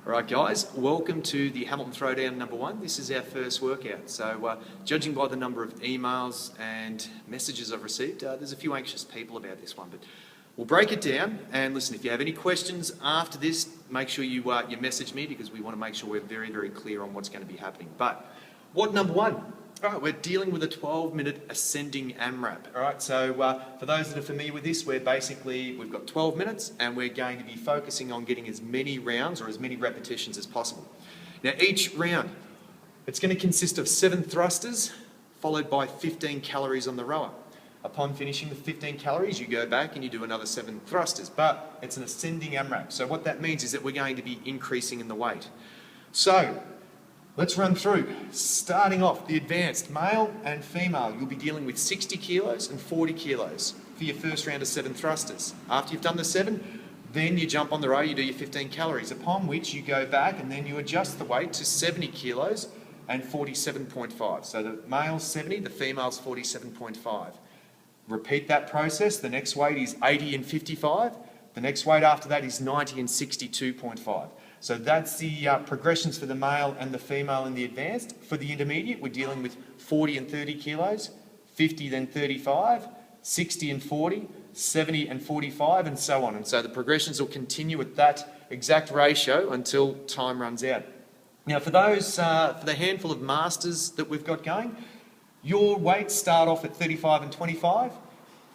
Alright guys, welcome to the Hamilton Throwdown number 1. This is our first workout. So judging by the number of emails and messages I've received, there's a few anxious people about this one, but we'll break it down. And listen, if you have any questions after this, make sure you message me, because we want to make sure we're very, very clear on what's going to be happening. But WOD number 1. Alright, we're dealing with a 12-minute ascending AMRAP. Alright, so for those that are familiar with this, we've got 12 minutes and we're going to be focusing on getting as many rounds or as many repetitions as possible. Now each round, it's going to consist of 7 thrusters followed by 15 calories on the rower. Upon finishing the 15 calories, you go back and you do another 7 thrusters, but it's an ascending AMRAP. So what that means is that we're going to be increasing in the weight. So let's run through. Starting off, the advanced, male and female, you'll be dealing with 60 kilos and 40 kilos for your first round of 7 thrusters. After you've done the 7, then you jump on the row, you do your 15 calories, upon which you go back and then you adjust the weight to 70 kilos and 47.5. So the male's 70, the female's 47.5. Repeat that process. The next weight is 80 and 55. The next weight after that is 90 and 62.5. So that's the progressions for the male and the female in the advanced. For the intermediate, we're dealing with 40 and 30 kilos, 50 then 35, 60 and 40, 70 and 45, and so on. And so the progressions will continue at that exact ratio until time runs out. Now for those, for the handful of masters that we've got going, your weights start off at 35 and 25,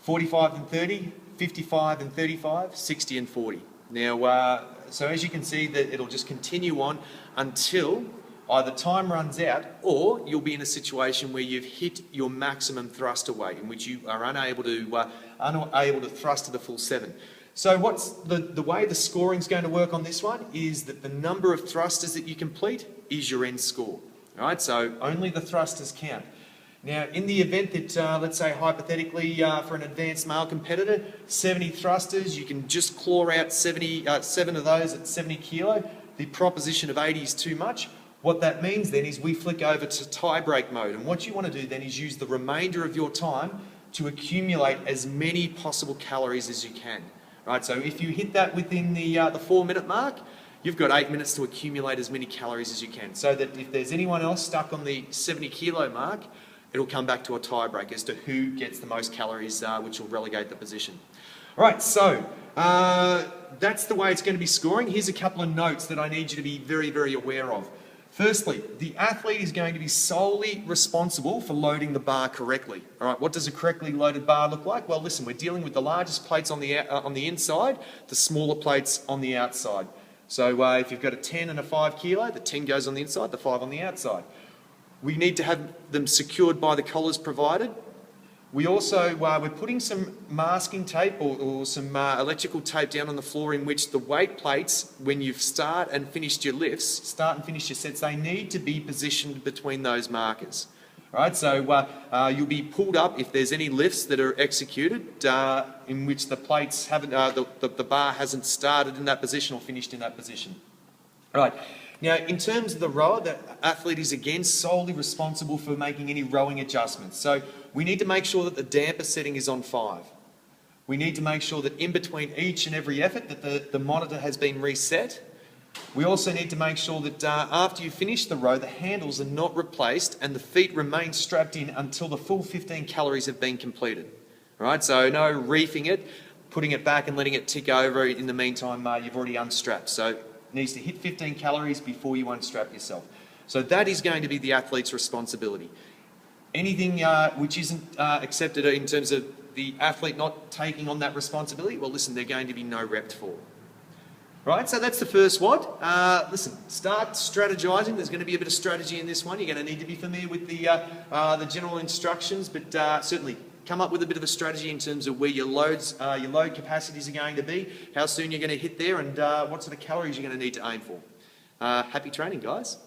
45 and 30, 55 and 35, 60 and 40. Now, so as you can see, that it'll just continue on until either time runs out or you'll be in a situation where you've hit your maximum thruster weight, in which you are unable to thrust to the full 7. So what's the way the scoring's going to work on this one is that the number of thrusters that you complete is your end score. All right, so only the thrusters count. Now, in the event that, let's say hypothetically, for an advanced male competitor, 70 thrusters, you can just claw out 7 of those at 70 kilo. The proposition of 80 is too much. What that means then is we flick over to tie-break mode. And what you want to do then is use the remainder of your time to accumulate as many possible calories as you can. Right, so if you hit that within the 4-minute mark, you've got 8 minutes to accumulate as many calories as you can. So that if there's anyone else stuck on the 70 kilo mark, it'll come back to a tie-break as to who gets the most calories, which will relegate the position. All right, so that's the way it's going to be scoring. Here's a couple of notes that I need you to be very, very aware of. Firstly, the athlete is going to be solely responsible for loading the bar correctly. All right, what does a correctly loaded bar look like? Well, listen, we're dealing with the largest plates on the inside, the smaller plates on the outside. So if you've got a 10 and a 5 kilo, the 10 goes on the inside, the 5 on the outside. We need to have them secured by the collars provided. We also, we're putting some masking tape or some electrical tape down on the floor, in which the weight plates, when you start and finish your sets, they need to be positioned between those markers. All right, so you'll be pulled up if there's any lifts that are executed in which the plates haven't, the bar hasn't started in that position or finished in that position. All right. Now, in terms of the rower, the athlete is again solely responsible for making any rowing adjustments. So we need to make sure that the damper setting is on 5. We need to make sure that in between each and every effort that the monitor has been reset. We also need to make sure that after you finish the row, the handles are not replaced and the feet remain strapped in until the full 15 calories have been completed. All right, so no reefing it, putting it back and letting it tick over. In the meantime, you've already unstrapped. So needs to hit 15 calories before you unstrap yourself. So that is going to be the athlete's responsibility. Anything which isn't accepted in terms of the athlete not taking on that responsibility, well listen, they're going to be no repped for. Right, so that's the first WOD. Listen, start strategizing. There's going to be a bit of strategy in this one. You're going to need to be familiar with the general instructions, but certainly come up with a bit of a strategy in terms of where your load capacities are going to be, how soon you're going to hit there, and what sort of calories you're going to need to aim for. Happy training, guys.